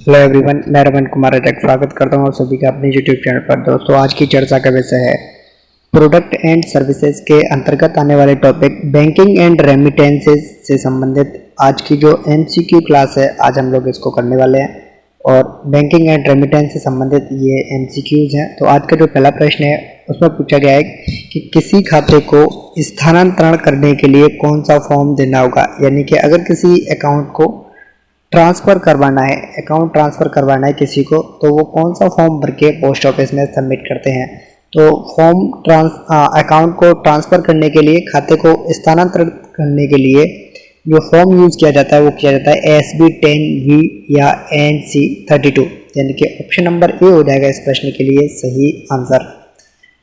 Hello everyone, मैं रमन कुमार अटक स्वागत करता हूँ आप सभी का अपने यूट्यूब चैनल पर। दोस्तों, आज की चर्चा का विषय है प्रोडक्ट एंड सर्विसेज के अंतर्गत आने वाले टॉपिक बैंकिंग एंड रेमिटेंसेज से संबंधित आज की जो एमसीक्यू क्लास है, आज हम लोग इसको करने वाले हैं। और बैंकिंग एंड रेमिटेंस से संबंधित ये एमसीक्यूज हैं। तो आज का जो पहला प्रश्न है उसमें पूछा गया है कि किसी खाते को स्थानांतरण करने के लिए कौन सा फॉर्म देना होगा। यानी कि अगर किसी अकाउंट को ट्रांसफ़र करवाना है, अकाउंट ट्रांसफ़र करवाना है किसी को, तो वो कौन सा फॉर्म भर के पोस्ट ऑफिस में सबमिट करते हैं। तो अकाउंट को ट्रांसफ़र करने के लिए, खाते को स्थानांतरित करने के लिए जो फॉर्म यूज़ किया जाता है वो किया जाता है SB10V या NC32। यानी कि ऑप्शन नंबर ए हो जाएगा इस प्रश्न के लिए सही आंसर।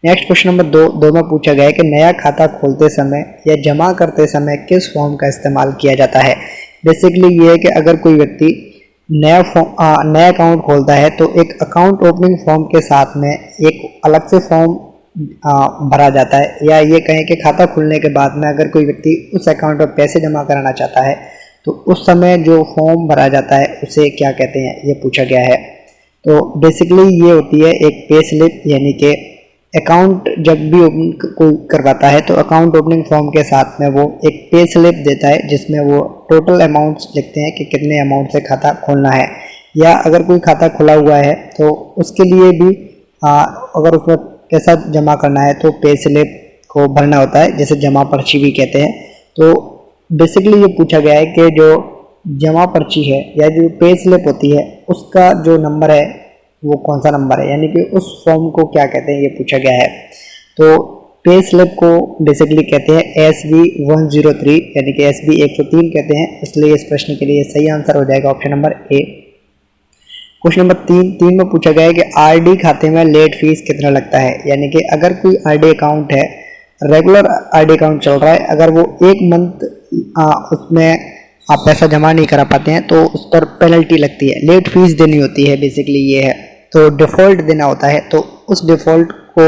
नेक्स्ट क्वेश्चन नंबर दो में पूछा गया है कि नया खाता खोलते समय या जमा करते समय किस फॉर्म का इस्तेमाल किया जाता है। बेसिकली ये है कि अगर कोई व्यक्ति नया अकाउंट खोलता है तो एक अकाउंट ओपनिंग फॉर्म के साथ में एक अलग से फॉर्म भरा जाता है, या ये कहें कि खाता खुलने के बाद में अगर कोई व्यक्ति उस अकाउंट पर पैसे जमा कराना चाहता है तो उस समय जो फॉर्म भरा जाता है उसे क्या कहते हैं, ये पूछा गया है। तो बेसिकली ये होती है एक पे स्लिप। यानी कि अकाउंट जब भी ओपन कोई करवाता है तो अकाउंट ओपनिंग फॉर्म के साथ में वो एक पे स्लिप देता है जिसमें वो टोटल अमाउंट्स लिखते हैं कि कितने अमाउंट से खाता खोलना है। या अगर कोई खाता खुला हुआ है तो उसके लिए भी अगर उसमें पैसा जमा करना है तो पे स्लिप को भरना होता है, जैसे जमा पर्ची भी कहते हैं। तो बेसिकली ये पूछा गया है कि जो जमा पर्ची है या जो पे स्लिप होती है उसका जो नंबर है वो कौन सा नंबर है, यानी कि उस फॉर्म को क्या कहते हैं, ये पूछा गया है। तो पे स्लिप को बेसिकली कहते हैं SB103, यानी कि SB103 कहते हैं। इसलिए इस प्रश्न के लिए सही आंसर हो जाएगा option number A. Question number तीन में पूछा गया है कि आरडी खाते में लेट फीस कितना लगता है। यानी कि अगर कोई आरडी अकाउंट है, रेगुलर आरडी अकाउंट चल रहा है, अगर वो एक मंथ उसमें आप पैसा जमा नहीं करा पाते हैं तो उस पर पेनल्टी लगती है, लेट फीस देनी होती है। बेसिकली ये है, तो डिफ़ॉल्ट देना होता है। तो उस डिफ़ॉल्ट को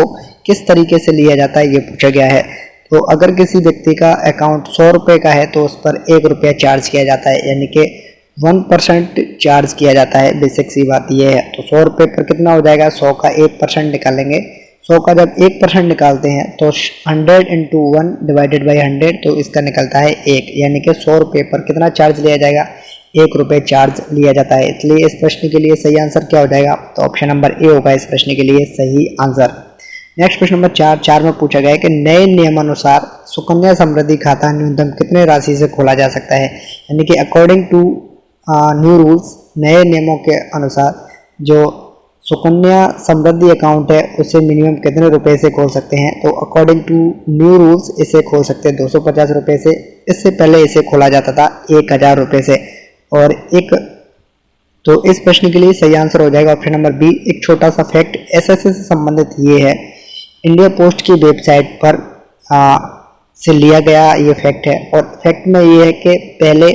किस तरीके से लिया जाता है ये पूछा गया है। तो अगर किसी व्यक्ति का अकाउंट 100 रुपये का है तो उस पर 1 रुपया चार्ज किया जाता है, यानी कि 1% चार्ज किया जाता है। बेसिक सी बात ये है। तो 100 रुपये पर कितना हो जाएगा, 100 का 1% निकालेंगे। 100 का जब 1% निकालते हैं तो 100 × 1 / 100, तो इसका निकलता है 1। यानी कि 100 रुपये पर कितना चार्ज लिया जाएगा, 1 रुपये चार्ज लिया जाता है। इसलिए इस प्रश्न के लिए सही आंसर क्या हो जाएगा, तो ऑप्शन नंबर ए होगा इस प्रश्न के लिए सही आंसर। नेक्स्ट क्वेश्चन नंबर 4 में पूछा गया है कि नए नियमानुसार सुकन्या समृद्धि खाता न्यूनतम कितने राशि से खोला जा सकता है। यानी कि अकॉर्डिंग टू न्यू रूल्स, नए नियमों के अनुसार जो सुकन्या समृद्धि अकाउंट है उसे मिनिमम कितने रुपए से खोल सकते हैं। तो अकॉर्डिंग टू न्यू रूल्स इसे खोल सकते हैं 250 रुपये से। इससे पहले इसे खोला जाता था 1000 रुपये से। और तो इस प्रश्न के लिए सही आंसर हो जाएगा ऑप्शन नंबर बी। एक छोटा सा फैक्ट SSA से संबंधित ये है, इंडिया पोस्ट की वेबसाइट पर से लिया गया ये फैक्ट है। और फैक्ट में ये है कि पहले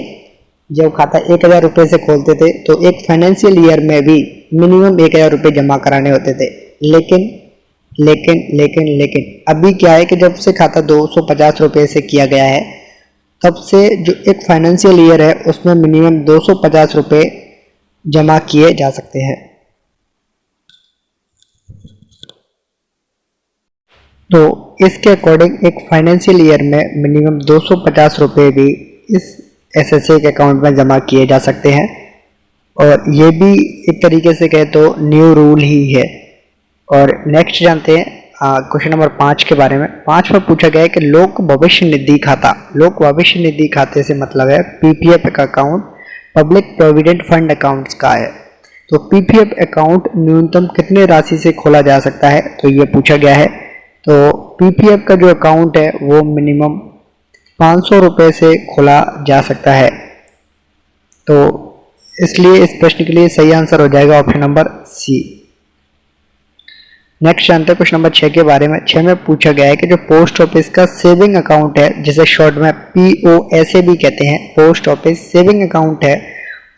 जब खाता 1000 रुपये से खोलते थे तो एक फाइनेंशियल ईयर में भी मिनिमम 1000 रुपये जमा कराने होते थे। लेकिन अभी क्या है कि जब से खाता 250 रुपये से किया गया है, तब से जो एक फाइनेंशियल ईयर है उसमें मिनिमम 250 रुपये जमा किए जा सकते हैं। तो इसके अकॉर्डिंग एक फाइनेंशियल ईयर में मिनिमम 250 रुपये भी इस SSA के अकाउंट में जमा किए जा सकते हैं। और ये भी एक तरीके से कहे तो न्यू रूल ही है। और नेक्स्ट जानते हैं क्वेश्चन नंबर 5 के बारे में। 5 में पूछा गया है कि लोक भविष्य निधि खाता, लोक भविष्य निधि खाते से मतलब है PPF का account, public provident fund accounts का है। तो PPF अकाउंट न्यूनतम कितने राशि से खोला जा सकता है, तो ये पूछा गया है। तो PPF का जो अकाउंट है वो मिनिमम 500 रुपये से खोला जा सकता है। तो इसलिए इस प्रश्न के लिए सही आंसर हो जाएगा ऑप्शन नंबर सी। नेक्स्ट जानते हैं क्वेश्चन नंबर 6 के बारे में। 6 में पूछा गया है कि जो पोस्ट ऑफिस का सेविंग अकाउंट है, जिसे शॉर्ट में POSA भी कहते हैं, पोस्ट ऑफिस सेविंग अकाउंट है,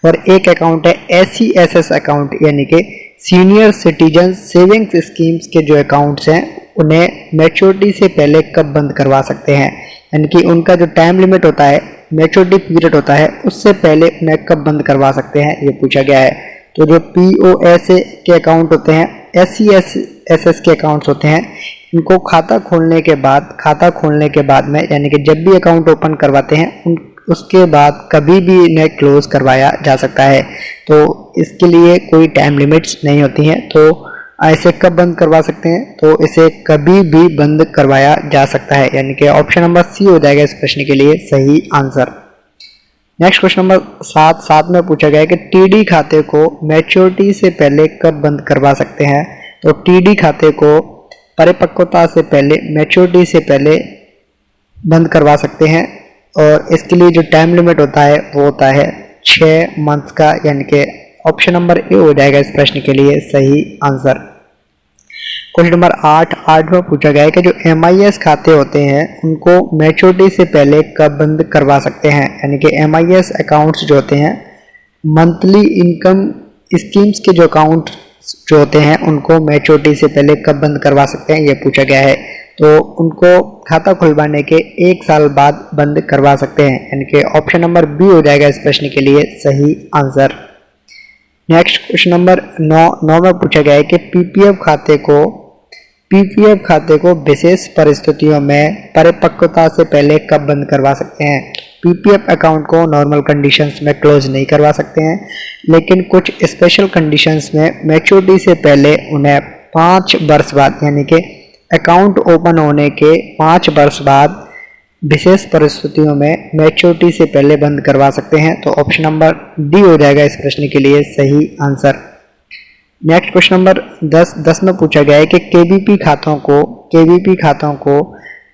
और एक अकाउंट है SCSS अकाउंट, यानी कि सीनियर सिटीजन सेविंग्स स्कीम्स के जो अकाउंट्स हैं उन्हें मैच्योरिटी से पहले कब बंद करवा सकते हैं। यानी कि उनका जो टाइम लिमिट होता है, मैच्योरिटी पीरियड होता है, उससे पहले उन्हें कब बंद करवा सकते हैं, ये पूछा गया है। तो जो POS के अकाउंट होते हैं, SCSS के अकाउंट्स होते हैं, इनको खाता खोलने के बाद में यानी कि जब भी अकाउंट ओपन करवाते हैं उसके बाद कभी भी इन्हें क्लोज करवाया जा सकता है। तो इसके लिए कोई टाइम लिमिट्स नहीं होती हैं। तो ऐसे कब बंद करवा सकते हैं? तो इसे कभी भी बंद करवाया जा सकता है, यानी कि ऑप्शन नंबर सी हो जाएगा इस प्रश्न के लिए सही आंसर। नेक्स्ट क्वेश्चन नंबर 7 में पूछा गया है कि TD खाते को मैच्योरिटी से पहले कब बंद करवा सकते हैं? तो TD खाते को परिपक्वता से पहले, मैच्योरिटी से पहले बंद करवा सकते हैं और इसके लिए जो टाइम लिमिट होता है वो होता है 6 मंथ्स का, यानी कि ऑप्शन नंबर ए हो जाएगा इस प्रश्न के लिए सही आंसर। क्वेश्चन नंबर 8 में पूछा गया है कि जो MIS खाते होते हैं उनको मैच्योरिटी से पहले कब बंद करवा सकते हैं? यानी कि MIS अकाउंट्स जो होते हैं, मंथली इनकम स्कीम्स के जो अकाउंट जो होते हैं उनको मैच्योरिटी से पहले कब बंद करवा सकते हैं, ये पूछा गया है। तो उनको खाता खुलवाने के 1 साल बाद बंद करवा सकते हैं, यानी कि ऑप्शन नंबर बी हो जाएगा इस प्रश्न के लिए सही आंसर। नेक्स्ट क्वेश्चन नंबर 9 में पूछा गया है कि PPF खाते को विशेष परिस्थितियों में परिपक्वता से पहले कब बंद करवा सकते हैं? PPF अकाउंट को नॉर्मल कंडीशंस में क्लोज नहीं करवा सकते हैं, लेकिन कुछ स्पेशल कंडीशंस में मैच्योरिटी से पहले उन्हें 5 वर्ष बाद, यानी कि अकाउंट ओपन होने के 5 वर्ष बाद विशेष परिस्थितियों में मैच्योरिटी से पहले बंद करवा सकते हैं। तो ऑप्शन नंबर डी हो जाएगा इस प्रश्न के लिए सही आंसर। नेक्स्ट क्वेश्चन नंबर 10 में पूछा गया है कि KVP खातों को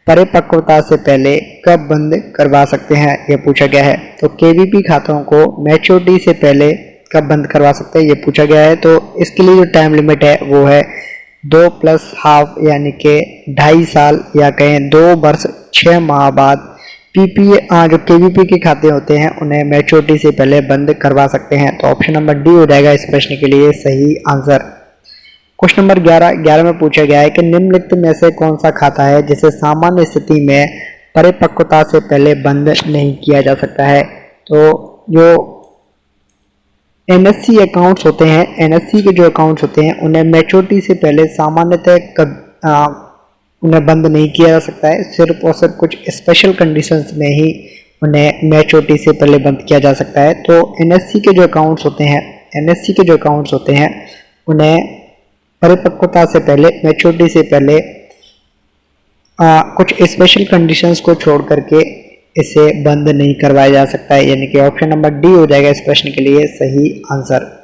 परिपक्वता से पहले कब बंद करवा सकते हैं, यह पूछा गया है। तो KVP खातों को मैच्योरिटी से पहले कब बंद करवा सकते हैं, ये पूछा गया है। तो इसके लिए जो टाइम लिमिट है वो है 2 + हाफ, यानी कि 2.5 साल, या कहें 2 वर्ष 6 माह बाद जो KVP के खाते होते हैं उन्हें मैच्योरिटी से पहले बंद करवा सकते हैं। तो ऑप्शन नंबर डी हो जाएगा इस प्रश्न के लिए सही आंसर। क्वेश्चन नंबर 11 में पूछा गया है कि निम्नलिखित में से कौन सा खाता है जिसे सामान्य स्थिति में परिपक्वता से पहले बंद नहीं किया जा सकता है? तो जो NSC अकाउंट्स होते हैं, NSC के जो अकाउंट्स होते हैं उन्हें मैच्योरिटी से पहले सामान्यतः उन्हें बंद नहीं किया जा सकता है, सिर्फ और सिर्फ कुछ स्पेशल कंडीशंस में ही उन्हें मैच्योरिटी से पहले बंद किया जा सकता है। तो NSC के जो अकाउंट्स होते हैं उन्हें परिपक्वता से पहले, मैच्योरिटी से पहले कुछ स्पेशल कंडीशंस को छोड़ करके इसे बंद नहीं करवाया जा सकता है, यानी कि ऑप्शन नंबर डी हो जाएगा इस प्रश्न के लिए सही आंसर।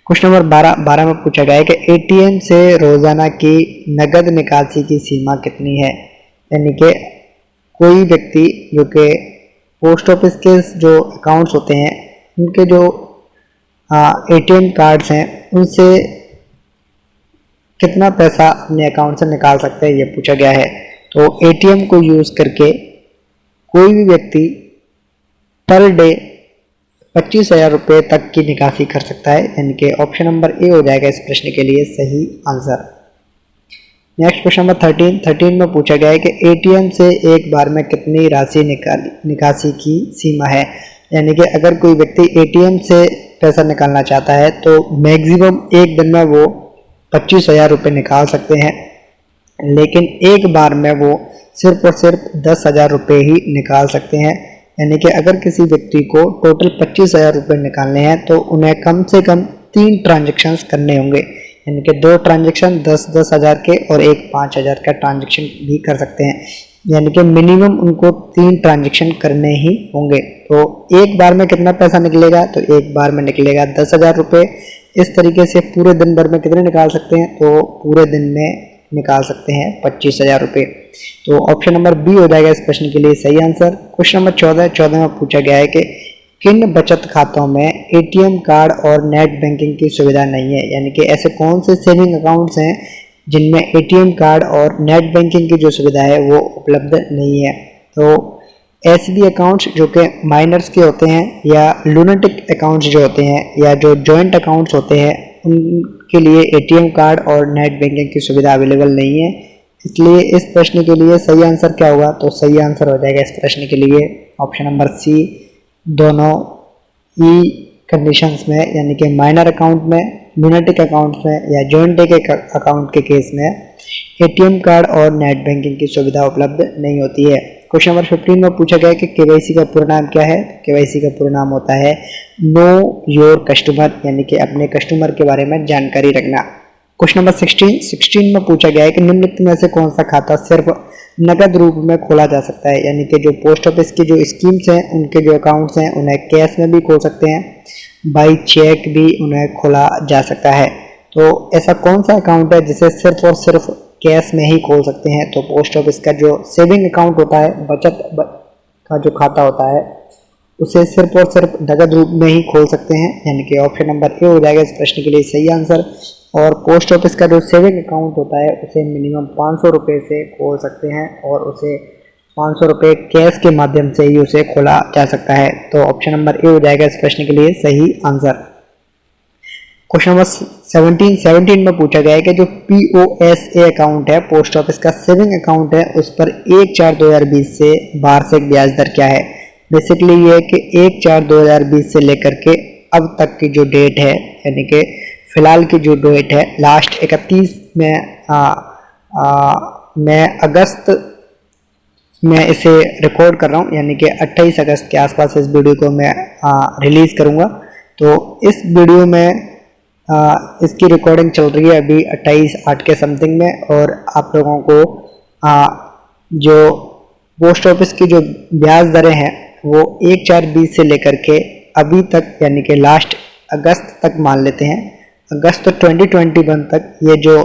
क्वेश्चन नंबर 12 में पूछा गया है कि ATM से रोजाना की नगद निकासी की सीमा कितनी है? यानी कि कोई व्यक्ति जो कि पोस्ट ऑफिस के जो अकाउंट्स होते हैं उनके जो ATM कार्ड्स हैं उनसे कितना पैसा अपने अकाउंट से निकाल सकते हैं, ये पूछा गया है। तो ATM को यूज करके कोई भी व्यक्ति पर डे 25,000 रुपये तक की निकासी कर सकता है, यानी कि ऑप्शन नंबर ए हो जाएगा इस प्रश्न के लिए सही आंसर। नेक्स्ट क्वेश्चन नंबर 13 में पूछा गया है कि ATM से एक बार में कितनी राशि निकासी की सीमा है? यानी कि अगर कोई व्यक्ति ATM से पैसा निकालना चाहता है तो मैक्सिमम एक दिन में वो 25,000 रुपये निकाल सकते हैं, लेकिन एक बार में वो सिर्फ और सिर्फ 10,000 रुपये ही निकाल सकते हैं। यानी कि अगर किसी व्यक्ति को टोटल 25,000 रुपये निकालने हैं तो उन्हें कम से कम 3 ट्रांजेक्शन्स करने होंगे, यानी कि 2 ट्रांजेक्शन 10,000 के और एक 5,000 का ट्रांजेक्शन भी कर सकते हैं, यानी कि मिनिमम उनको 3 ट्रांजेक्शन करने ही होंगे। तो एक बार में कितना पैसा निकलेगा? तो एक बार में निकलेगा 10,000 रुपये। इस तरीके से पूरे दिन भर में कितने निकाल सकते हैं? तो पूरे दिन में निकाल सकते हैं 25,000 रुपये। तो ऑप्शन नंबर बी हो जाएगा इस प्रश्न के लिए सही आंसर। क्वेश्चन नंबर 14 में पूछा गया है कि किन बचत खातों में ATM कार्ड और नेट बैंकिंग की सुविधा नहीं है? यानी कि ऐसे कौन से सेविंग अकाउंट्स हैं जिनमें ATM कार्ड और नेट बैंकिंग की जो सुविधा है वो उपलब्ध नहीं है? तो SB अकाउंट्स जो कि माइनर्स के होते हैं, या लूनेटिक अकाउंट्स जो होते हैं, या जो जॉइंट अकाउंट्स होते हैं, उनके लिए ATM कार्ड और नेट बैंकिंग की सुविधा अवेलेबल नहीं है। इसलिए इस प्रश्न के लिए सही आंसर क्या होगा? तो सही आंसर हो जाएगा इस प्रश्न के लिए ऑप्शन नंबर सी, दोनों E कंडीशंस में, यानी कि माइनर अकाउंट में, यूनिटिक अकाउंट में या जॉइंट अकाउंट के केस में एटीएम कार्ड और नेट बैंकिंग की सुविधा उपलब्ध नहीं होती है। क्वेश्चन नंबर 15 में पूछा गया है कि केवाईसी का पूरा नाम क्या है। केवाईसी का पूरा नाम होता है नो योर कस्टमर, यानी कि अपने कस्टमर के बारे में जानकारी रखना। क्वेश्चन नंबर 16 में पूछा गया है कि निम्नलिखित में से कौन सा खाता सिर्फ नकद रूप में खोला जा सकता है, यानी कि जो पोस्ट ऑफिस की जो स्कीम्स हैं उनके जो अकाउंट्स हैं उन्हें कैश में भी खोल सकते हैं, बाई चेक भी उन्हें खोला जा सकता है। तो ऐसा कौन सा अकाउंट है जिसे सिर्फ और सिर्फ कैश में ही खोल सकते हैं? तो पोस्ट ऑफिस का जो सेविंग अकाउंट होता है, बचत का जो खाता होता है, उसे सिर्फ और सिर्फ नकद रूप में ही खोल सकते हैं, यानी कि ऑप्शन नंबर ए हो जाएगा इस प्रश्न के लिए सही आंसर। और पोस्ट ऑफिस का जो सेविंग अकाउंट होता है उसे मिनिमम 500 रुपये से खोल सकते हैं और उसे 500 रुपये कैश के माध्यम से ही उसे खोला जा सकता है। तो ऑप्शन नंबर ए हो जाएगा इस प्रश्न के लिए सही आंसर। क्वेश्चन नंबर 17 में पूछा गया है कि जो POSA अकाउंट है, पोस्ट ऑफिस का सेविंग अकाउंट है, उस पर 1/4/2020 से वार्षिक ब्याज दर क्या है। बेसिकली ये है कि 1/4/2020 से लेकर के अब तक की जो डेट है, यानी कि फिलहाल की जो डेट है लास्ट 31 में अगस्त में इसे रिकॉर्ड कर रहा हूँ, यानी कि 28 अगस्त के आसपास इस वीडियो को मैं रिलीज़ करूँगा। तो इस वीडियो में इसकी रिकॉर्डिंग चल रही है अभी 28/8 के समथिंग में, और आप लोगों को जो पोस्ट ऑफिस की जो ब्याज दरें हैं वो 1/4/20 से लेकर के अभी तक, यानी कि लास्ट अगस्त तक मान लेते हैं, अगस्त 2021 तक ये जो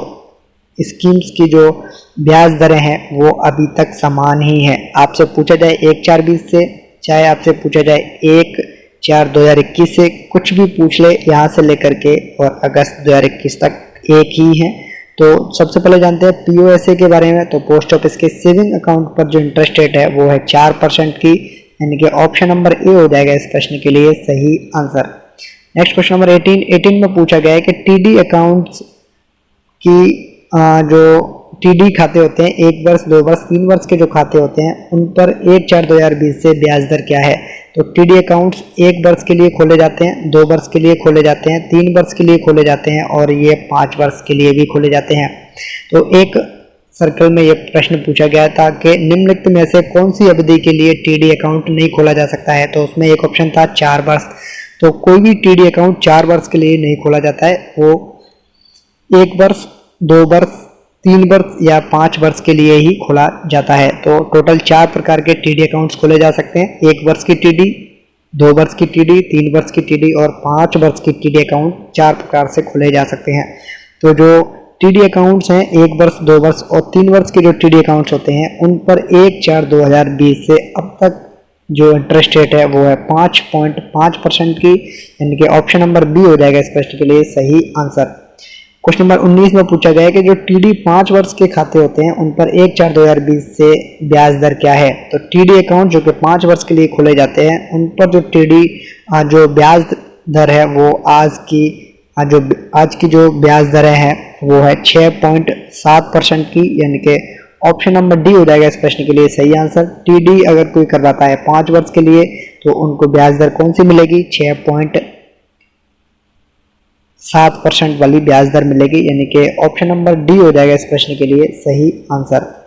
स्कीम्स की जो ब्याज दरें हैं वो अभी तक समान ही हैं। आपसे पूछा जाए 1/4/20 से, चाहे आपसे पूछा जाए 1/4/2021 से, कुछ भी पूछ ले यहाँ से लेकर के और अगस्त 2021 तक एक ही है। तो सबसे पहले जानते हैं POSA के बारे में। तो पोस्ट ऑफिस के सेविंग अकाउंट पर जो इंटरेस्ट रेट है वो है 4% की, यानी कि ऑप्शन नंबर ए हो जाएगा इस प्रश्न के लिए सही आंसर। नेक्स्ट क्वेश्चन नंबर 18 में पूछा गया है कि TD अकाउंट्स की जो TD खाते होते हैं, 1 वर्ष 2 वर्ष 3 वर्ष के जो खाते होते हैं उन पर 1/4/2020 से ब्याज दर क्या है। तो TD अकाउंट्स 1 वर्ष के लिए खोले जाते हैं, 2 वर्ष के लिए खोले जाते हैं, 3 वर्ष के लिए खोले जाते हैं और ये 5 वर्ष के लिए भी खोले जाते हैं। तो एक सर्कल में ये प्रश्न पूछा गया था कि निम्नलिखित में से कौन सी अवधि के लिए TD अकाउंट नहीं खोला जा सकता है। तो उसमें एक ऑप्शन था 4 वर्ष। तो कोई भी TD अकाउंट 4 वर्ष के लिए नहीं खोला जाता है, वो 1 वर्ष 2 वर्ष 3 वर्ष या 5 वर्ष के लिए ही खोला जाता है। तो टोटल 4 प्रकार के TD अकाउंट्स खोले जा सकते हैं, 1 वर्ष की TD, 2 वर्ष की TD, 3 वर्ष की TD और 5 वर्ष की TD अकाउंट 4 प्रकार से खोले जा सकते हैं। तो जो TD अकाउंट्स हैं 1 वर्ष 2 वर्ष और 3 वर्ष के जो TD अकाउंट्स होते हैं उन पर 1/4/2020 से अब तक जो इंटरेस्ट रेट है वो है 5.5% की, यानी कि ऑप्शन नंबर बी हो जाएगा इस प्रश्न के लिए सही आंसर। क्वेश्चन नंबर 19 में पूछा गया है कि जो TD 5 वर्ष के खाते होते हैं उन पर 1/4/2020 से ब्याज दर क्या है। तो TD अकाउंट जो कि 5 वर्ष के लिए खोले जाते हैं उन पर जो TD जो ब्याज दर है वो आज की जो ब्याज दरें हैं वो है 6.7% की, यानी कि ऑप्शन नंबर डी हो जाएगा इस प्रश्न के लिए सही आंसर। TD अगर कोई करवाता है 5 वर्ष के लिए तो उनको ब्याज दर कौन सी मिलेगी, 6.7% वाली ब्याज दर मिलेगी, यानी कि ऑप्शन नंबर डी हो जाएगा इस प्रश्न के लिए सही आंसर।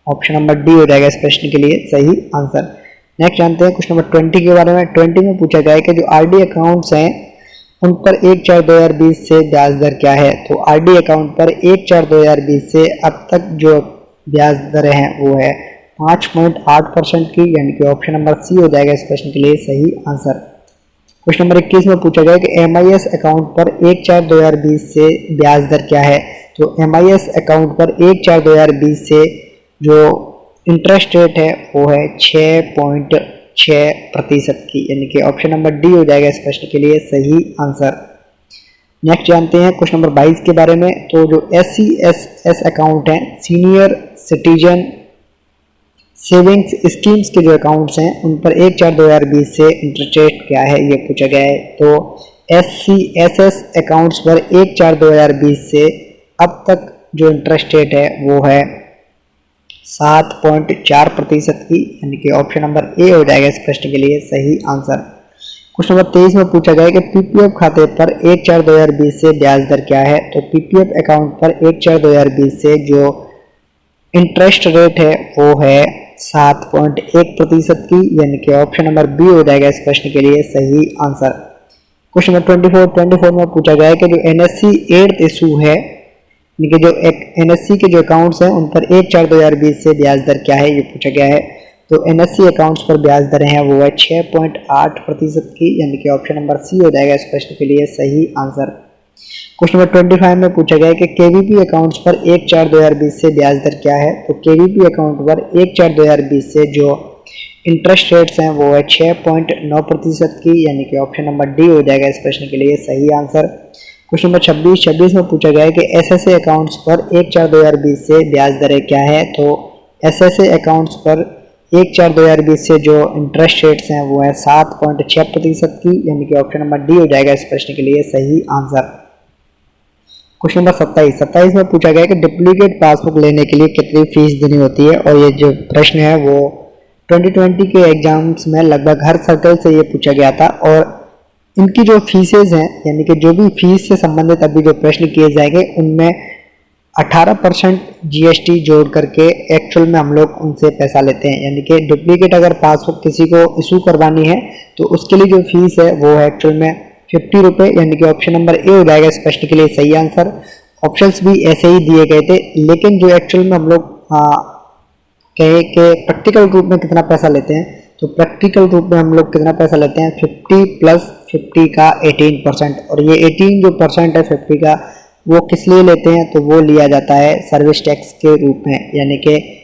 ऑप्शन नंबर डी हो जाएगा इस प्रश्न के लिए सही आंसर। नेक्स्ट जानते हैं क्वेश्चन नंबर 20 के बारे में। 20 में पूछा गया है कि जो RD अकाउंट्स हैं उन पर 1/4/2020 से ब्याज दर क्या है। तो RD अकाउंट पर 1/4/2020 से अब तक जो ब्याज दरें हैं वो है 5.8% की, यानी कि ऑप्शन नंबर सी हो जाएगा इस प्रश्न के लिए सही आंसर। क्वेश्चन नंबर 21 में पूछा गया कि MIS अकाउंट पर 1/4/2020 से ब्याज दर क्या है। तो MIS अकाउंट पर 1/4/2020 से जो इंटरेस्ट रेट है वो है 6.6% की, यानी कि ऑप्शन नंबर डी हो जाएगा इस प्रश्न के लिए सही आंसर। नेक्स्ट जानते हैं क्वेश्चन नंबर 22 के बारे में। तो जो SCSS अकाउंट हैं, सीनियर सिटीजन सेविंग्स स्कीम्स के जो अकाउंट्स हैं उन पर 1/4/2020 से इंटरेस्ट रेट क्या है ये पूछा गया है। तो SCSS अकाउंट्स पर 1/4/2020 से अब तक जो इंटरेस्ट रेट है वो है 7.4% की, यानी कि ऑप्शन नंबर ए हो जाएगा इस प्रश्न के लिए सही आंसर। क्वेश्चन नंबर 23 में पूछा गया है कि पीपीएफ खाते पर 1/4/2020 से ब्याज दर क्या है। तो पीपीएफ अकाउंट पर 1/4/2020 से जो इंटरेस्ट रेट है वो है 7.1% की, यानी कि ऑप्शन नंबर बी हो जाएगा इस प्रश्न के लिए सही आंसर। क्वेश्चन नंबर 24 में पूछा गया है कि जो एनएससी 8th इशू है, यानी कि जो एनएससी के जो अकाउंट्स हैं उन पर 1/4/2020 से ब्याज दर क्या है, ये पूछा गया है। तो एनएससी अकाउंट्स पर ब्याज दरें हैं वो है 6.8% की, यानी कि ऑप्शन नंबर सी हो जाएगा इस प्रश्न के लिए सही आंसर। क्वेश्चन नंबर 25 में पूछा गया है कि केवीपी अकाउंट्स पर 1/4/2020 से ब्याज दर क्या है। तो केवीपी अकाउंट पर 1/4/2020 से जो इंटरेस्ट रेट्स हैं वो है 6.9% की, यानी कि ऑप्शन नंबर डी हो जाएगा इस प्रश्न के लिए सही आंसर। क्वेश्चन नंबर 26 में पूछा गया है कि एसएसए अकाउंट्स पर 1/4/2020 से ब्याज दरें क्या है। तो एसएसए अकाउंट्स पर 1/4/2020 से जो इंटरेस्ट रेट्स हैं वो है 7.6% की, यानी कि ऑप्शन नंबर डी हो जाएगा इस प्रश्न के लिए सही आंसर। क्वेश्चन नंबर 27 में पूछा गया है कि डुप्लीकेट पासबुक लेने के लिए कितनी फीस देनी होती है। और ये जो प्रश्न है वो 2020 के एग्जाम्स में लगभग हर सर्कल से ये पूछा गया था। और इनकी जो फीसेज हैं, यानी कि जो भी फीस से संबंधित अभी जो प्रश्न किए जाएंगे उनमें 18% जीएसटी जोड़ करके एक्चुअल में हम लोग उनसे पैसा लेते हैं। यानी कि डुप्लीकेट अगर पासबुक किसी को इशू करवानी है तो उसके लिए जो फीस है वो है एक्चुअल में 50 रुपये, यानी कि ऑप्शन नंबर ए हो जाएगा इस प्रश्न के लिए सही आंसर। ऑप्शंस भी ऐसे ही दिए गए थे, लेकिन जो एक्चुअल में हम लोग कहे कि प्रैक्टिकल रूप में कितना पैसा लेते हैं, तो प्रैक्टिकल रूप में हम लोग कितना पैसा लेते हैं 50 + 50 का 18%। और ये 18 जो परसेंट है 50 का वो किस लिए लेते हैं, तो वो लिया जाता है सर्विस टैक्स के रूप में, यानी कि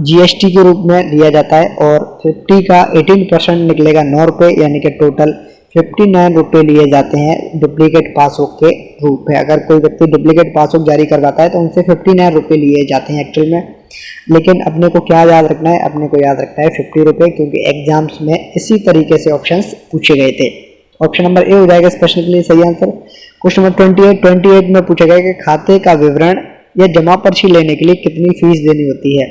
जीएसटी के रूप में लिया जाता है। और 50 का 18% निकलेगा 9 रुपये, यानी कि टोटल 59 रुपये लिए जाते हैं डुप्लीकेट पासबुक के रूप में। अगर कोई व्यक्ति डुप्लीकेट पासबुक जारी करवाता है तो उनसे 59 रुपये लिए जाते हैं एक्चुअल में। लेकिन अपने को क्या याद रखना है, अपने को याद रखना है 50 रुपये, क्योंकि एग्जाम्स में इसी तरीके से ऑप्शंस पूछे गए थे। ऑप्शन नंबर ए हो जाएगा इस प्रश्न के लिए सही आंसर। क्वेश्चन नंबर 28 में पूछा गया कि खाते का विवरण या जमा पर्ची लेने के लिए कितनी फीस देनी होती है।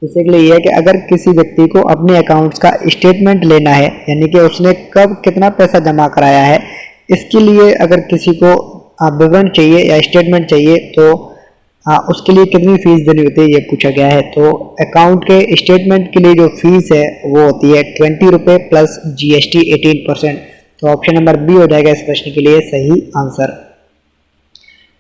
इसके लिए यह है कि अगर किसी व्यक्ति को अपने अकाउंट्स का स्टेटमेंट लेना है, यानी कि उसने कब कितना पैसा जमा कराया है, इसके लिए अगर किसी को विवरण चाहिए या स्टेटमेंट चाहिए तो उसके लिए कितनी फीस देनी होती है ये पूछा गया है। तो अकाउंट के स्टेटमेंट के लिए जो फीस है वो होती है 20 रुपये प्लस जीएसटी 18%। तो ऑप्शन नंबर बी हो जाएगा इस प्रश्न के लिए सही आंसर।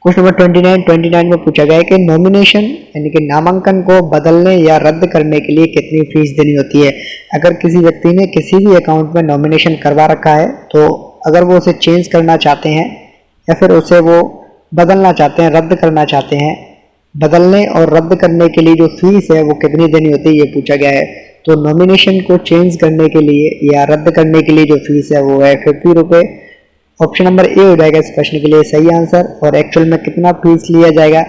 क्वेश्चन नंबर 29 में पूछा गया है कि नॉमिनेशन यानी कि नामांकन को बदलने या रद्द करने के लिए कितनी फीस देनी होती है। अगर किसी व्यक्ति ने किसी भी अकाउंट में नॉमिनेशन करवा रखा है तो अगर वो उसे चेंज करना चाहते हैं या फिर उसे वो बदलना चाहते हैं, रद्द करना चाहते हैं, बदलने और रद्द करने के लिए जो फीस है वो कितनी देनी होती है ये पूछा गया है। तो नॉमिनेशन को चेंज करने के लिए या रद्द करने के लिए जो फीस है वो है 50 रुपये। ऑप्शन नंबर ए हो जाएगा इस प्रश्न के लिए सही आंसर। और एक्चुअल में कितना फीस लिया जाएगा,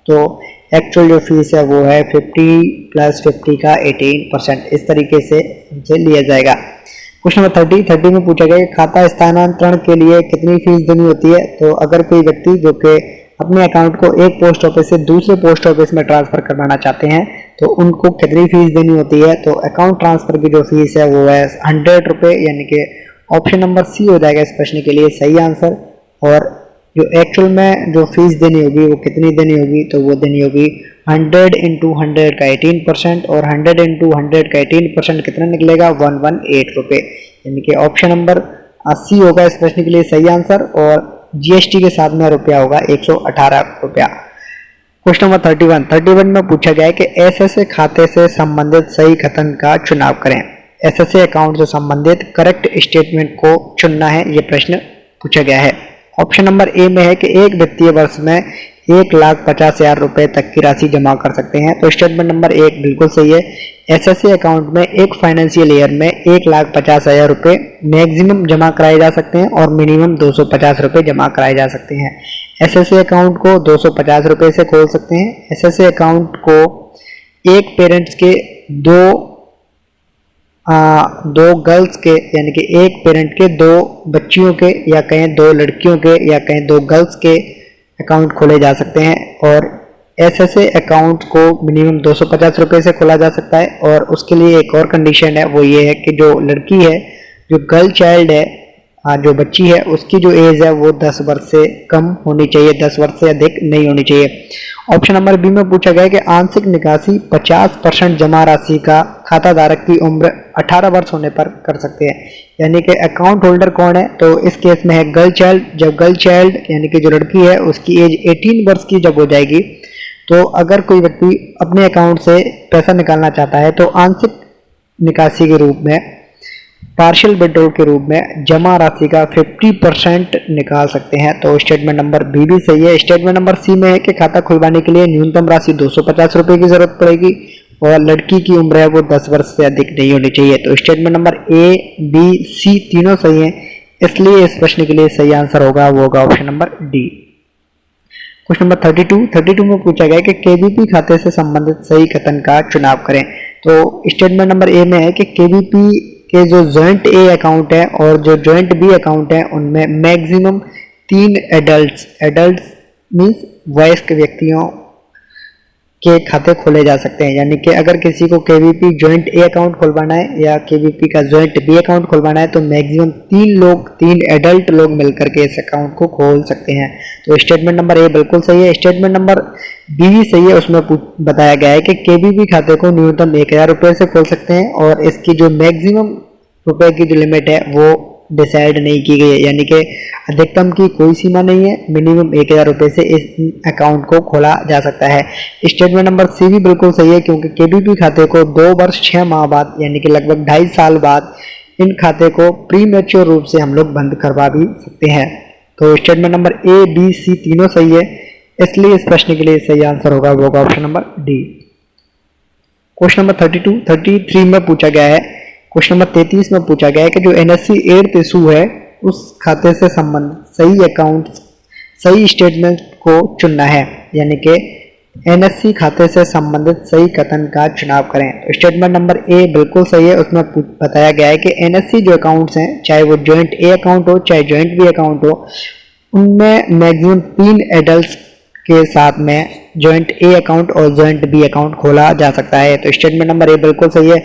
तो एक्चुअल जो फीस है वो है 50 + 50 का 18%, इस तरीके से इनसे लिया जाएगा। क्वेश्चन नंबर 30 में पूछा गया कि खाता स्थानांतरण के लिए कितनी फीस देनी होती है। तो अगर कोई व्यक्ति जो कि अपने अकाउंट को एक पोस्ट ऑफिस से दूसरे पोस्ट ऑफिस में ट्रांसफर करवाना चाहते हैं तो उनको कितनी फीस देनी होती है। तो अकाउंट ट्रांसफर की जो फीस है वो है 100 रुपये, यानी कि ऑप्शन नंबर सी हो जाएगा इस प्रश्न के लिए सही आंसर। और जो एक्चुअल में जो फीस देनी होगी वो कितनी देनी होगी, तो वो देनी होगी 100 × 100 का 18%। और 100 × 100 का 18% कितना निकलेगा 118 रुपये, यानी कि ऑप्शन नंबर सी होगा इस प्रश्न के लिए सही आंसर। और जीएसटी के साथ में रुपया होगा 118 रुपया। क्वेश्चन नंबर 31 में पूछा गया है कि एसएसए खाते से संबंधित सही कथन का चुनाव करें। एसएसए अकाउंट से संबंधित करेक्ट स्टेटमेंट को चुनना है, ये प्रश्न पूछा गया है। ऑप्शन नंबर ए में है कि एक वित्तीय वर्ष में 1,50,000 रुपये तक की राशि जमा कर सकते हैं। तो स्टेटमेंट नंबर 1 बिल्कुल सही है। एसएसए अकाउंट में एक फाइनेंशियल ईयर में 1,50,000 रुपये मैक्सिमम जमा कराए जा सकते हैं और मिनिमम 250 रुपये जमा कराए जा सकते हैं। एसएसए अकाउंट को 250 रुपये से खोल सकते हैं। एसएसए अकाउंट को एक पेरेंट्स के दो गर्ल्स के, यानी कि एक पेरेंट के 2 बच्चियों के या कहें 2 लड़कियों के या कहें 2 गर्ल्स के अकाउंट खोले जा सकते हैं। और एसएसए अकाउंट को मिनिमम 250 रुपये से खोला जा सकता है। और उसके लिए एक और कंडीशन है, वो ये है कि जो लड़की है, जो गर्ल चाइल्ड है, जो बच्ची है उसकी जो एज है वो 10 वर्ष से कम होनी चाहिए, 10 वर्ष से अधिक नहीं होनी चाहिए। ऑप्शन नंबर बी में पूछा गया है कि आंशिक निकासी 50% जमा राशि का खाता धारक की उम्र 18 वर्ष होने पर कर सकते हैं, यानी कि अकाउंट होल्डर कौन है, तो इस केस में है गर्ल चाइल्ड। जब गर्ल चाइल्ड यानी कि जो लड़की है उसकी एज 18 वर्ष की जब हो जाएगी, तो अगर कोई व्यक्ति अपने अकाउंट से पैसा निकालना चाहता है तो आंशिक निकासी के रूप में, पार्शियल विड्रॉल के रूप में जमा राशि का 50% निकाल सकते हैं। तो स्टेटमेंट नंबर बी भी सही है। स्टेटमेंट नंबर सी में है कि खाता खुलवाने के लिए न्यूनतम राशि 250 रुपये की जरूरत पड़ेगी और लड़की की उम्र है वो 10 वर्ष से अधिक नहीं होनी चाहिए। तो स्टेटमेंट नंबर ए, बी, सी तीनों सही है, इसलिए इस प्रश्न के लिए सही आंसर होगा वो होगा option number D. Question number 32 में पूछा गया कि केवीपी खाते से संबंधित सही कथन का चुनाव करें। तो स्टेटमेंट नंबर ए में है कि केवीपी के जो जॉइंट ए अकाउंट है और जो जॉइंट बी अकाउंट है उनमें मैक्सिमम 3 एडल्ट्स मीन्स वयस्क व्यक्तियों के खाते खोले जा सकते हैं, यानी कि अगर किसी को केवीपी जॉइंट ए अकाउंट खुलवाना है या केवीपी का जॉइंट बी अकाउंट खुलवाना है तो मैक्सिमम 3 एडल्ट लोग मिलकर के इस अकाउंट को खोल सकते हैं। तो स्टेटमेंट नंबर ए बिल्कुल सही है। स्टेटमेंट नंबर बी भी सही है, उसमें बताया गया है कि केवीपी खाते को न्यूनतम 1000 रुपये से खोल सकते हैं और इसकी जो मैक्सिमम रुपए की जो लिमिट है वो डिसाइड नहीं की गई है, यानी कि अधिकतम की कोई सीमा नहीं है, मिनिमम 1000 रुपये से इस अकाउंट को खोला जा सकता है। स्टेटमेंट नंबर सी भी बिल्कुल सही है, क्योंकि केवीपी खाते को 2 वर्ष 6 माह बाद यानी कि लगभग 2.5 साल बाद इन खाते को प्री मैच्योर रूप से हम लोग बंद करवा भी सकते हैं। तो स्टेटमेंट नंबर ए, बी, सी तीनों सही है, इसलिए इस प्रश्न के लिए सही आंसर होगा वो होगा option number D. Question number 33 में पूछा गया है, क्वेश्चन नंबर 33 में पूछा गया है कि जो एनएससी 8th इशू है उस खाते से संबंधित सही अकाउंट, सही स्टेटमेंट को चुनना है, यानी कि एनएससी खाते से संबंधित सही कथन का चुनाव करें। तो स्टेटमेंट नंबर ए बिल्कुल सही है, उसमें बताया गया है कि एनएससी जो अकाउंट्स हैं, चाहे वो जॉइंट ए अकाउंट हो चाहे जॉइंट बी अकाउंट हो, उनमें मैक्सिमम 3 एडल्ट्स के साथ में जॉइंट ए अकाउंट और जॉइंट बी अकाउंट खोला जा सकता है। तो स्टेटमेंट नंबर ए बिल्कुल सही है।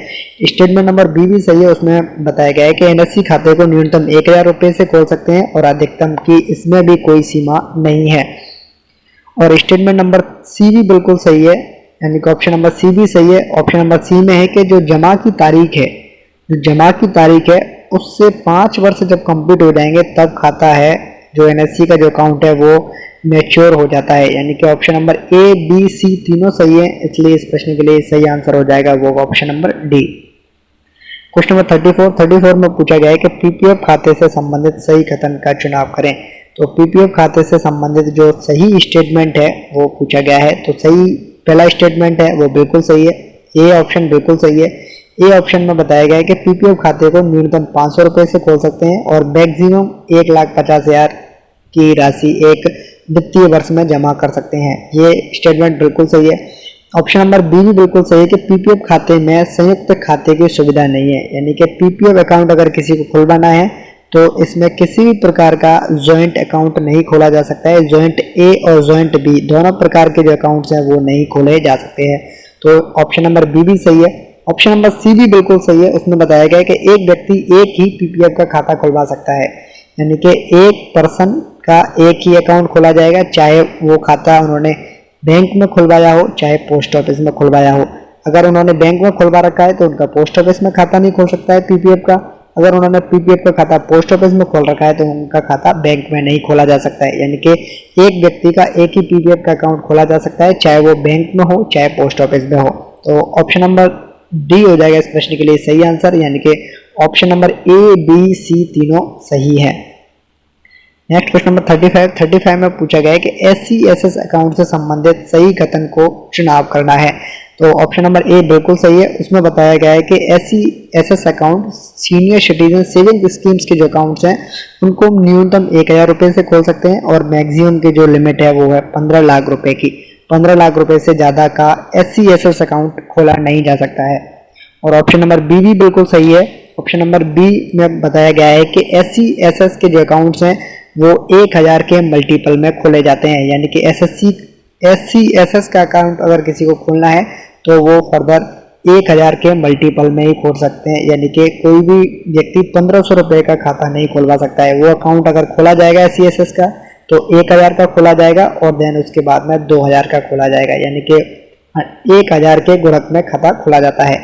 स्टेटमेंट नंबर बी भी सही है, उसमें बताया गया है कि एनएससी खाते को न्यूनतम 1000 रुपये से खोल सकते हैं और अधिकतम की इसमें भी कोई सीमा नहीं है। और स्टेटमेंट नंबर सी भी बिल्कुल सही है, यानी कि ऑप्शन नंबर सी भी सही है। ऑप्शन नंबर सी में है कि जो जमा की तारीख है उससे 5 वर्ष जब कंप्लीट हो जाएंगे तब खाता है, जो एनएससी का जो अकाउंट है वो मैच्योर हो जाता है, यानी कि ऑप्शन नंबर ए, बी, सी तीनों सही है, इसलिए इस प्रश्न के लिए सही आंसर हो जाएगा वो option number D. Question number 34 में पूछा गया है कि पीपीएफ खाते से संबंधित सही कथन का चुनाव करें। तो पीपीएफ खाते से संबंधित जो सही स्टेटमेंट है वो पूछा गया है। तो सही पहला स्टेटमेंट है वो बिल्कुल सही है, ए ऑप्शन बिल्कुल सही है। ए ऑप्शन में बताया गया है कि पीपीएफ खाते को न्यूनतम 500 रुपये से खोल सकते हैं और मैक्सिमम 1,50,000 की राशि एक वित्तीय वर्ष में जमा कर सकते हैं। ये स्टेटमेंट बिल्कुल सही है। ऑप्शन नंबर बी भी बिल्कुल सही है कि पीपीएफ खाते में संयुक्त खाते की सुविधा नहीं है, यानी कि पीपीएफ अकाउंट अगर किसी को खुलवाना है तो इसमें किसी भी प्रकार का जॉइंट अकाउंट नहीं खोला जा सकता है। जॉइंट ए और जॉइंट बी दोनों प्रकार के जो अकाउंट्स हैं वो नहीं खोले जा सकते हैं। तो ऑप्शन नंबर बी भी सही है। ऑप्शन नंबर सी भी बिल्कुल सही है, उसमें बताया गया है कि एक व्यक्ति एक ही पीपीएफ का खाता खुलवा सकता है, यानी कि एक पर्सन का एक ही अकाउंट खोला जाएगा, चाहे वो खाता उन्होंने बैंक में खुलवाया हो चाहे पोस्ट ऑफिस में खुलवाया हो। अगर उन्होंने बैंक में खुलवा रखा है तो उनका पोस्ट ऑफिस में खाता नहीं खोल सकता है पीपीएफ का। अगर उन्होंने पीपीएफ का खाता पोस्ट ऑफिस में खोल रखा है तो उनका खाता बैंक में नहीं खोला जा सकता है, यानी कि एक व्यक्ति का एक ही पीपीएफ का अकाउंट खोला जा सकता है, चाहे वो बैंक में हो चाहे पोस्ट ऑफिस में हो। तो ऑप्शन नंबर डी हो जाएगा इस प्रश्न के लिए सही आंसर, यानी कि ऑप्शन नंबर ए, बी, सी तीनों सही है। नेक्स्ट क्वेश्चन नंबर 35 में पूछा गया है कि SCSS अकाउंट से संबंधित सही कथन को चुनाव करना है। तो ऑप्शन नंबर ए बिल्कुल सही है, उसमें बताया गया है कि SCSS account senior citizen saving schemes के जो अकाउंट्स हैं उनको न्यूनतम 1000 रुपये से खोल सकते हैं और मैक्सिमम की जो लिमिट है वो है 15 लाख रुपए की। 15 लाख रुपए से ज़्यादा का SCSS अकाउंट खोला नहीं जा सकता है। और ऑप्शन नंबर बी भी बिल्कुल सही है। ऑप्शन नंबर बी में बताया गया है कि SCSS के जो अकाउंट्स हैं वो 1000 के मल्टीपल में खोले जाते हैं, यानी कि SCSS का अकाउंट अगर किसी को खोलना है तो वो फर्दर 1000 के मल्टीपल में ही खोल सकते हैं, यानी कि कोई भी व्यक्ति 1500 रुपये का खाता नहीं खुलवा सकता है। वो अकाउंट अगर खोला जाएगा SCSS का तो 1000 का खोला जाएगा और देन उसके बाद में 2000 का खोला जाएगा, यानी कि 1000 के गुणक में खाता खोला जाता है।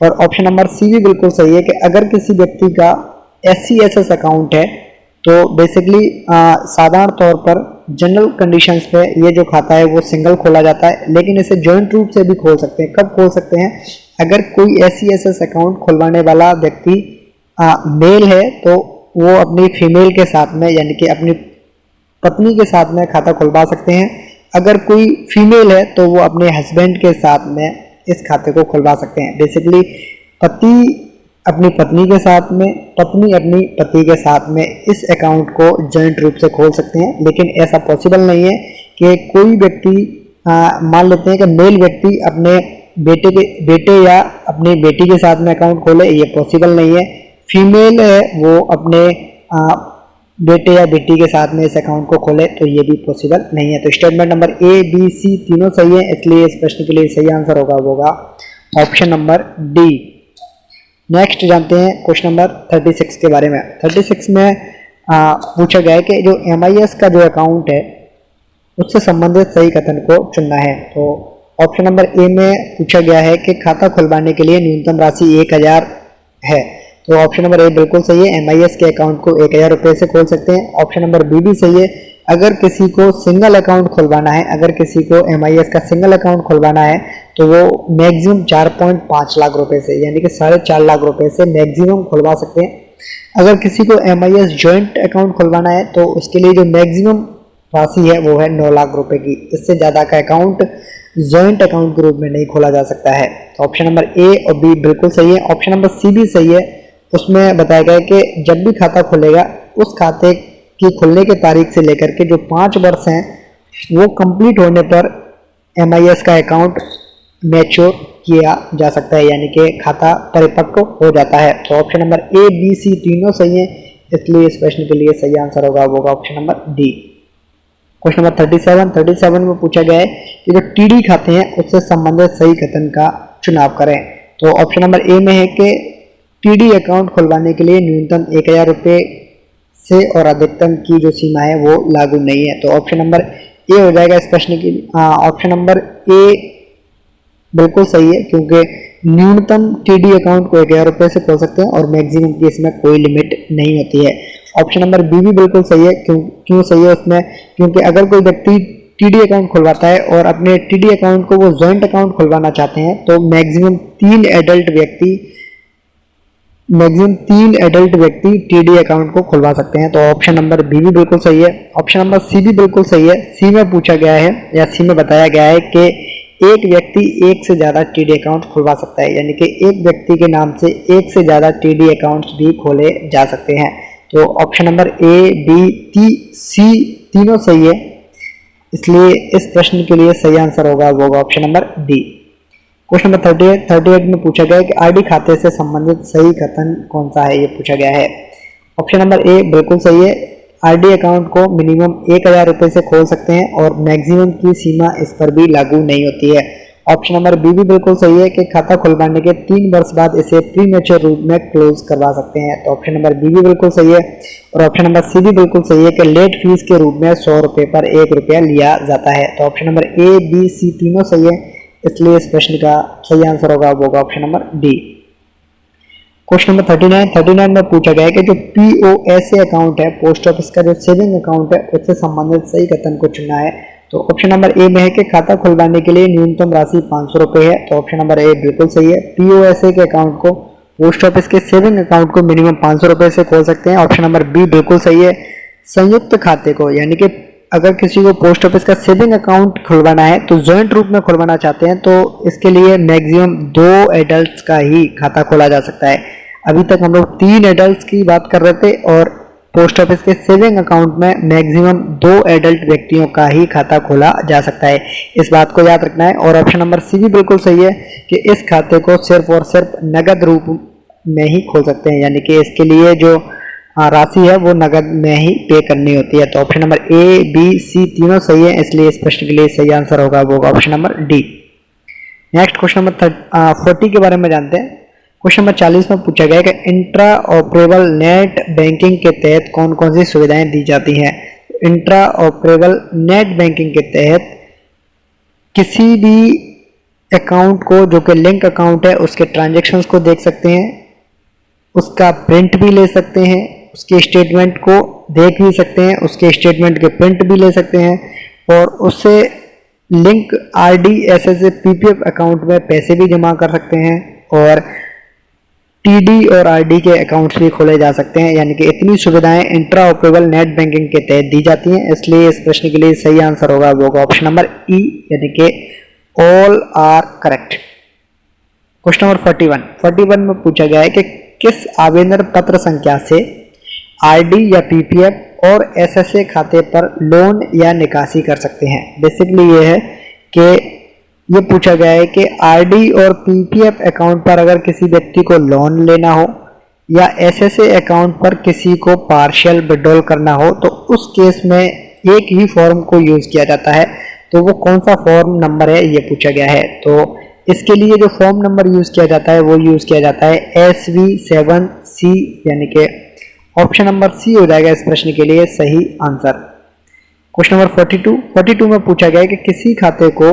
और ऑप्शन नंबर सी भी बिल्कुल सही है कि अगर किसी व्यक्ति का SCSS अकाउंट है तो बेसिकली साधारण तौर पर जनरल कंडीशंस पे ये जो खाता है वो सिंगल खोला जाता है, लेकिन इसे जॉइंट रूप से भी खोल सकते हैं। कब खोल सकते हैं? अगर कोई SCSS अकाउंट खुलवाने वाला व्यक्ति मेल है तो वो अपनी फीमेल के साथ में, यानी कि अपनी पत्नी के साथ में खाता खुलवा सकते हैं। अगर कोई फीमेल है तो वो अपने हस्बैंड के साथ में इस खाते को खुलवा सकते हैं। बेसिकली पति अपनी पत्नी के साथ में, पत्नी अपनी पति के साथ में इस अकाउंट को जॉइंट रूप से खोल सकते हैं, लेकिन ऐसा पॉसिबल नहीं है कि कोई व्यक्ति मान लेते हैं कि मेल व्यक्ति अपने बेटे या अपनी बेटी के साथ में अकाउंट खोले, ये पॉसिबल नहीं है। फीमेल है वो अपने बेटे या बेटी के साथ में इस अकाउंट को खोले तो ये भी पॉसिबल नहीं है। तो statement number A, B, C तीनों सही है, इसलिए इस प्रश्न के लिए सही आंसर होगा ऑप्शन नंबर D। नेक्स्ट जानते हैं क्वेश्चन नंबर 36 के बारे में। 36 में पूछा गया है कि जो MIS का जो अकाउंट है उससे संबंधित सही कथन को चुनना है। तो ऑप्शन नंबर A में पूछा गया है कि खाता खुलवाने के लिए न्यूनतम राशि 1000 है। तो ऑप्शन नंबर A बिल्कुल सही है, MIS के अकाउंट को 1000 रुपये से खोल सकते हैं। ऑप्शन नंबर B भी सही है, अगर किसी को सिंगल अकाउंट खुलवाना है, अगर किसी को MIS का सिंगल अकाउंट खुलवाना है तो वो मैक्सिमम 4.5 लाख रुपए से, यानी कि 4.5 लाख रुपए से मैक्सिमम खुलवा सकते हैं। अगर किसी को MIS जॉइंट अकाउंट खुलवाना है तो उसके लिए जो मैक्सिमम राशि है वो है 9 लाख रुपए की। इससे ज़्यादा का अकाउंट जॉइंट अकाउंट के रूप में नहीं खोला जा सकता है। तो ऑप्शन नंबर A और B बिल्कुल सही है। ऑप्शन नंबर C भी सही है, उसमें बताया गया है कि जब भी खाता खुलेगा उस खाते की खुलने की तारीख से लेकर के जो 5 वर्ष हैं वो कंप्लीट होने पर MIS का अकाउंट मैच्योर किया जा सकता है, यानी कि खाता परिपक्व हो जाता है। तो option number A, B, C तीनों सही है, इसलिए इस प्रश्न के लिए सही आंसर होगा option number D। Question number 37 में पूछा गया है कि जो TD खाते हैं उससे संबंधित सही कथन का चुनाव करें। तो ऑप्शन नंबर A में है कि TD अकाउंट खुलवाने के लिए न्यूनतम 1000 रुपये से और अधिकतम की जो सीमा है वो लागू नहीं है। तो ऑप्शन नंबर A हो जाएगा इस प्रश्न के लिए। ऑप्शन नंबर A बिल्कुल सही है, क्योंकि न्यूनतम TD अकाउंट को 1000 रुपये से खोल सकते हैं और मैक्सिमम की इसमें कोई लिमिट नहीं होती है। ऑप्शन नंबर B भी बिल्कुल सही है। क्यों सही है उसमें? क्योंकि अगर कोई व्यक्ति TD अकाउंट खुलवाता है और अपने TD अकाउंट को वो जॉइंट अकाउंट खुलवाना चाहते हैं तो मैक्सिमम 3 एडल्ट व्यक्ति TD अकाउंट को खुलवा सकते हैं। तो ऑप्शन नंबर B भी बिल्कुल सही है। ऑप्शन नंबर C भी बिल्कुल सही है। C में पूछा गया है या C में बताया गया है कि एक व्यक्ति एक से ज़्यादा TD अकाउंट खुलवा सकता है, यानी कि एक व्यक्ति के नाम से एक से ज़्यादा TD अकाउंट्स भी खोले जा सकते हैं। तो option number A, B, C तीनों सही है, इसलिए इस प्रश्न के लिए सही आंसर होगा option number D। Question number 38 में पूछा गया है कि RD खाते से संबंधित सही कथन कौन सा है, ये पूछा गया है। ऑप्शन नंबर A बिल्कुल सही है, RD अकाउंट को मिनिमम 1000 रुपये से खोल सकते हैं और मैक्सिमम की सीमा इस पर भी लागू नहीं होती है। ऑप्शन नंबर B भी बिल्कुल सही है कि खाता खुलवाने के 3 वर्ष बाद इसे प्री मैच्योर रूप में क्लोज करवा सकते हैं। तो ऑप्शन नंबर B भी बिल्कुल सही है। और ऑप्शन नंबर C भी बिल्कुल सही है कि लेट फीस के रूप में 100 रुपये पर 1 रुपया लिया जाता है। तो option number A, B, C तीनों सही है, इसलिए इस प्रश्न का सही आंसर होगा option number D। Question number 39 में पूछा गया है कि जो POSA अकाउंट है, पोस्ट ऑफिस का जो सेविंग अकाउंट है, उससे संबंधित सही कथन को चुनना है। तो ऑप्शन नंबर A में है कि खाता खुलवाने के लिए न्यूनतम राशि 500 रुपये है। तो ऑप्शन नंबर A बिल्कुल सही है। POSA के अकाउंट को पोस्ट ऑफिस के सेविंग अकाउंट को मिनिमम 500 रुपये से खोल सकते हैं। ऑप्शन नंबर B बिल्कुल सही है। संयुक्त खाते को, यानी कि अगर किसी को पोस्ट ऑफिस का सेविंग अकाउंट खुलवाना है तो जॉइंट रूप में खुलवाना चाहते हैं तो इसके लिए मैक्सिमम 2 एडल्ट्स का ही खाता खोला जा सकता है। अभी तक हम लोग 3 एडल्ट्स की बात कर रहे थे और पोस्ट ऑफिस के सेविंग अकाउंट में मैक्सिमम 2 एडल्ट व्यक्तियों का ही खाता खोला जा सकता है, इस बात को याद रखना है। और ऑप्शन नंबर C भी बिल्कुल सही है कि इस खाते को सिर्फ और सिर्फ नगद रूप में ही खोल सकते हैं, यानी कि इसके लिए जो राशि है वो नगद में ही पे करनी होती है। तो option number A, B, C तीनों सही है, इसलिए इस प्रश्न के लिए सही आंसर होगा option number D। Next question number 40 के बारे में जानते हैं। क्वेश्चन नंबर 40 में पूछा गया है कि इंट्रा ऑपरेबल नेट बैंकिंग के तहत कौन कौन सी सुविधाएं दी जाती हैं। इंट्रा ऑपरेबल नेट बैंकिंग के तहत किसी भी अकाउंट को जो कि लिंक अकाउंट है उसके ट्रांजैक्शंस को देख सकते हैं, उसका प्रिंट भी ले सकते हैं, उसके स्टेटमेंट को देख भी सकते हैं, उसके स्टेटमेंट के प्रिंट भी ले सकते हैं और उससे link RD SS PPF account में पैसे भी जमा कर सकते हैं और टीडी और आरडी के अकाउंट्स भी खोले जा सकते हैं। यानी कि इतनी सुविधाएं इंट्रा ऑपरेबल नेट बैंकिंग के तहत दी जाती हैं, इसलिए इस प्रश्न के लिए सही आंसर होगा वो ऑप्शन नंबर ई, यानी कि all are correct. Question number 41 में पूछा गया है कि किस आवेदन पत्र संख्या से आरडी या पीपीएफ और एसएसए खाते पर लोन या निकासी कर सकते हैं। बेसिकली ये है कि ये पूछा गया है कि आरडी और पीपीएफ अकाउंट पर अगर किसी व्यक्ति को लोन लेना हो या एसएसए अकाउंट पर किसी को पार्शियल विड्रॉल करना हो तो उस केस में एक ही फॉर्म को यूज किया जाता है। तो वो कौन सा फॉर्म नंबर है ये पूछा गया है। तो इसके लिए जो फॉर्म नंबर यूज किया जाता है वो यूज किया जाता है SV7C, यानी कि ऑप्शन नंबर सी हो जाएगा इस प्रश्न के लिए सही आंसर। क्वेश्चन नंबर 42 में पूछा गया है कि किसी खाते को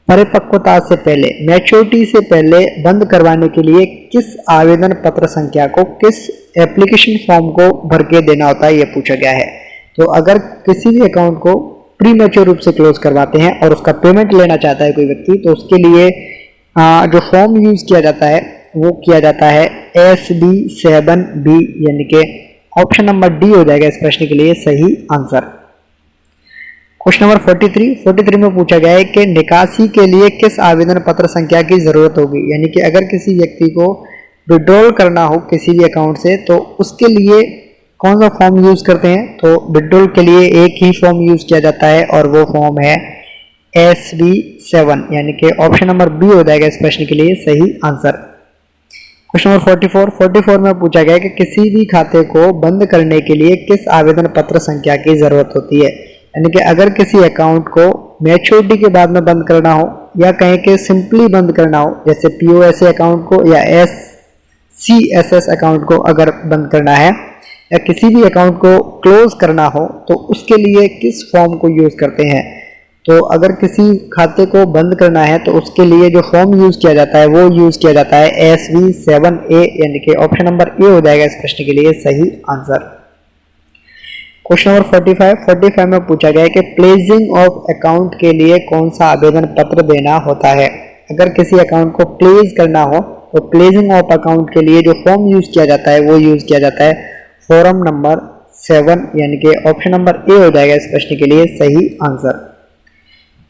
परिपक्वता से पहले, मैच्योरिटी से पहले बंद करवाने के लिए किस आवेदन पत्र संख्या को, किस एप्लीकेशन फॉर्म को भर के देना होता है ये पूछा गया है। तो अगर किसी भी अकाउंट को प्री मैच्योर रूप से क्लोज करवाते हैं और उसका पेमेंट लेना चाहता है कोई व्यक्ति, तो उसके लिए जो फॉर्म यूज किया जाता है वो किया जाता है SB7B, यानी कि ऑप्शन नंबर डी हो जाएगा इस प्रश्न के लिए सही आंसर। क्वेश्चन नंबर 43 में पूछा गया है कि निकासी के लिए किस आवेदन पत्र संख्या की जरूरत होगी। यानी कि अगर किसी व्यक्ति को विड्रॉल करना हो किसी भी अकाउंट से तो उसके लिए कौन सा फॉर्म यूज करते हैं। तो विड्रॉल के लिए एक ही फॉर्म यूज किया जाता है और वो फॉर्म है SB7, यानी कि ऑप्शन नंबर बी हो जाएगा इस प्रश्न के लिए सही आंसर। क्वेश्चन नंबर 44 में पूछा गया है कि किसी भी खाते को बंद करने के लिए किस आवेदन पत्र संख्या की जरूरत होती है। यानी कि अगर किसी अकाउंट को मैच्योरिटी के बाद में बंद करना हो या कहें कि सिंपली बंद करना हो, जैसे POSA अकाउंट को या SCSS अकाउंट को अगर बंद करना है या किसी भी अकाउंट को क्लोज करना हो तो उसके लिए किस फॉर्म को यूज करते हैं। तो अगर किसी खाते को बंद करना है तो उसके लिए जो फॉर्म यूज किया जाता है वो यूज किया जाता है SV7A, यानी कि ऑप्शन नंबर ए हो जाएगा इस प्रश्न के लिए सही आंसर। क्वेश्चन नंबर 45 में पूछा गया है कि प्लेजिंग ऑफ अकाउंट के लिए कौन सा आवेदन पत्र देना होता है। अगर किसी अकाउंट को प्लेज करना हो तो प्लेजिंग ऑफ अकाउंट के लिए जो फॉर्म यूज किया जाता है वो यूज किया जाता है फॉर्म नंबर 7, यानी कि ऑप्शन नंबर ए हो जाएगा इस प्रश्न के लिए सही आंसर।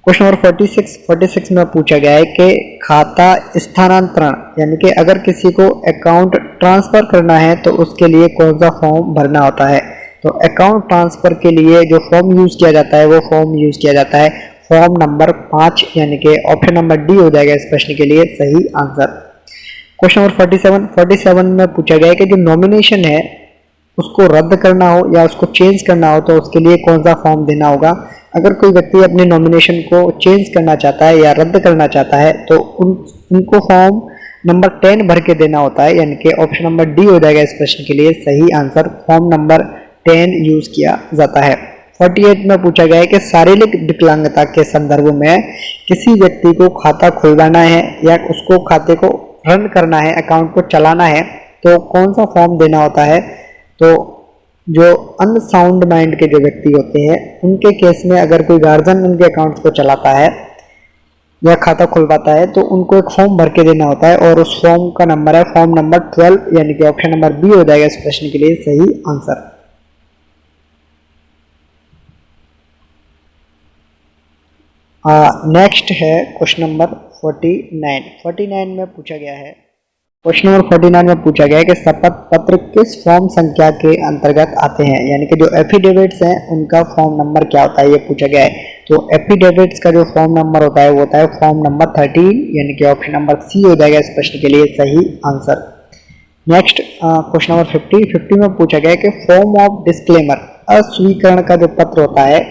क्वेश्चन नंबर 46 में पूछा गया है कि खाता स्थानांतरण, यानी कि अगर किसी को अकाउंट ट्रांसफर करना है तो उसके लिए कौन सा फॉर्म भरना होता है। तो अकाउंट ट्रांसफर के लिए जो फॉर्म यूज किया जाता है वो फॉर्म यूज किया जाता है फॉर्म नंबर 5, यानी कि ऑप्शन नंबर डी हो जाएगा इस प्रश्न के लिए सही आंसर। क्वेश्चन नंबर 47 में पूछा गया है कि जो नॉमिनेशन है उसको रद्द करना हो या उसको चेंज करना हो तो उसके लिए कौन सा फॉर्म देना होगा। अगर कोई व्यक्ति अपने नॉमिनेशन को चेंज करना चाहता है या रद्द करना चाहता है तो उनको फॉर्म नंबर 10 भर के देना होता है, यानी कि ऑप्शन नंबर डी हो जाएगा इस प्रश्न के लिए सही आंसर। फॉर्म नंबर 10 यूज किया जाता है। 48 में पूछा गया है कि शारीरिक विकलांगता के संदर्भ में किसी व्यक्ति को खाता खुलवाना है या उसको खाते को रन करना है, अकाउंट को चलाना है, तो कौन सा फॉर्म देना होता है। तो जो अनसाउंड माइंड के जो व्यक्ति होते हैं उनके केस में अगर कोई गार्जियन उनके अकाउंट्स को चलाता है या खाता खुलवाता है तो उनको एक फॉर्म भर के देना होता है और उस फॉर्म का नंबर है फॉर्म नंबर 12, यानी कि ऑप्शन नंबर बी हो जाएगा इस प्रश्न के लिए सही आंसर। नेक्स्ट है क्वेश्चन नंबर 49 में पूछा गया है। क्वेश्चन नंबर 49 में पूछा गया है कि शपथ पत्र किस फॉर्म संख्या के अंतर्गत आते हैं। यानी कि जो एफिडेविट्स हैं उनका फॉर्म नंबर क्या होता है ये पूछा गया है। तो एफिडेविट्स का जो फॉर्म नंबर होता है वो होता है फॉर्म नंबर 13, यानी कि ऑप्शन नंबर सी हो जाएगा इस प्रश्न के लिए सही आंसर। नेक्स्ट क्वेश्चन नंबर 50 में पूछा गया है कि फॉर्म ऑफ डिस्क्लेमर, अस्वीकरण का जो पत्र होता है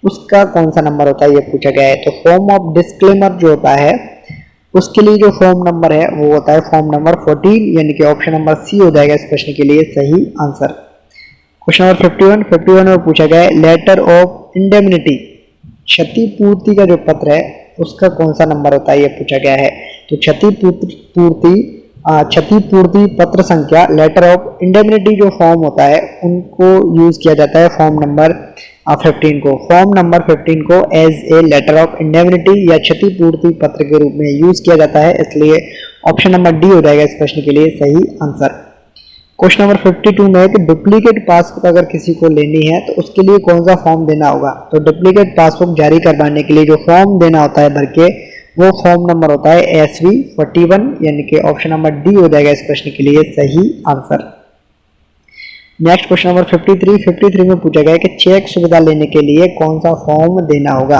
उसका कौन सा नंबर होता है ये पूछा गया है। तो फॉर्म ऑफ डिस्क्लेमर जो होता है उसके लिए जो फॉर्म नंबर है वो होता है फॉर्म नंबर 14, यानी कि ऑप्शन नंबर सी हो जाएगा इस प्रश्न के लिए सही आंसर। क्वेश्चन नंबर 51 में पूछा गया है लेटर ऑफ इंडेमनिटी, क्षतिपूर्ति का जो पत्र है उसका कौन सा नंबर होता है, ये पूछा गया है। तो क्षतिपूर्ति पत्र संख्या, लेटर ऑफ इंडेमनिटी जो फॉर्म होता है उनको यूज किया जाता है फॉर्म नंबर 15 को। फॉर्म नंबर 15 को as a letter of indemnity या क्षतिपूर्ति पत्र के रूप में यूज किया जाता है, इसलिए ऑप्शन नंबर डी हो जाएगा इस प्रश्न के लिए सही आंसर। क्वेश्चन नंबर 52 में है कि डुप्लीकेट पासबुक अगर किसी को लेनी है तो उसके लिए कौन सा फॉर्म देना होगा। तो डुप्लीकेट पासबुक जारी करवाने के लिए जो फॉर्म देना होता है भर के, वो फॉर्म नंबर होता है SV 41, यानी कि ऑप्शन नंबर डी हो जाएगा इस प्रश्न के लिए सही आंसर। नेक्स्ट क्वेश्चन नंबर 53 में पूछा गया है कि चेक सुविधा लेने के लिए कौन सा फॉर्म देना होगा।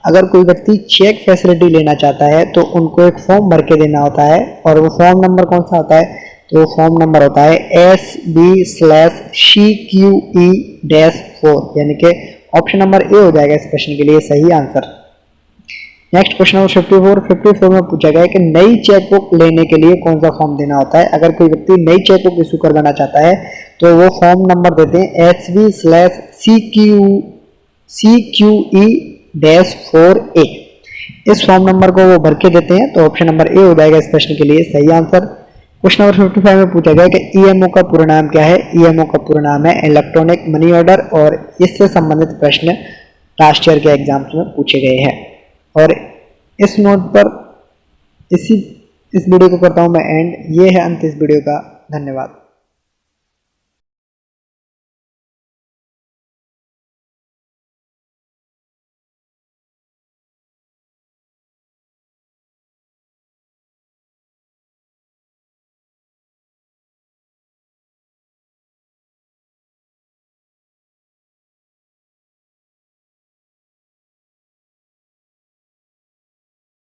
अगर कोई व्यक्ति चेक फैसिलिटी लेना चाहता है तो उनको एक फॉर्म भर के देना होता है, और वो फॉर्म नंबर कौन सा होता है, तो फॉर्म नंबर होता है SB/CQE-4, यानी कि ऑप्शन नंबर ए हो जाएगा इस प्रश्न के लिए सही आंसर। नेक्स्ट क्वेश्चन नंबर 54 में पूछा गया है कि नई चेकबुक लेने के लिए कौन सा फॉर्म देना होता है। अगर कोई व्यक्ति नई चेकबुक इशू करवाना चाहता है तो वो फॉर्म नंबर देते हैं SB/CQE-4A। इस फॉर्म नंबर को वो भर के देते हैं, तो ऑप्शन नंबर ए हो जाएगा इस प्रश्न के लिए सही आंसर। क्वेश्चन नंबर 55 में पूछा गया कि EMO का पूरा नाम क्या है। EMO का पूरा नाम है इलेक्ट्रॉनिक मनी ऑर्डर, और इससे संबंधित प्रश्न लास्ट ईयर के एग्जाम्स में पूछे गए हैं। और इस नोट पर इस वीडियो को करता हूं मैं एंड। ये है अंत इस वीडियो का। धन्यवाद।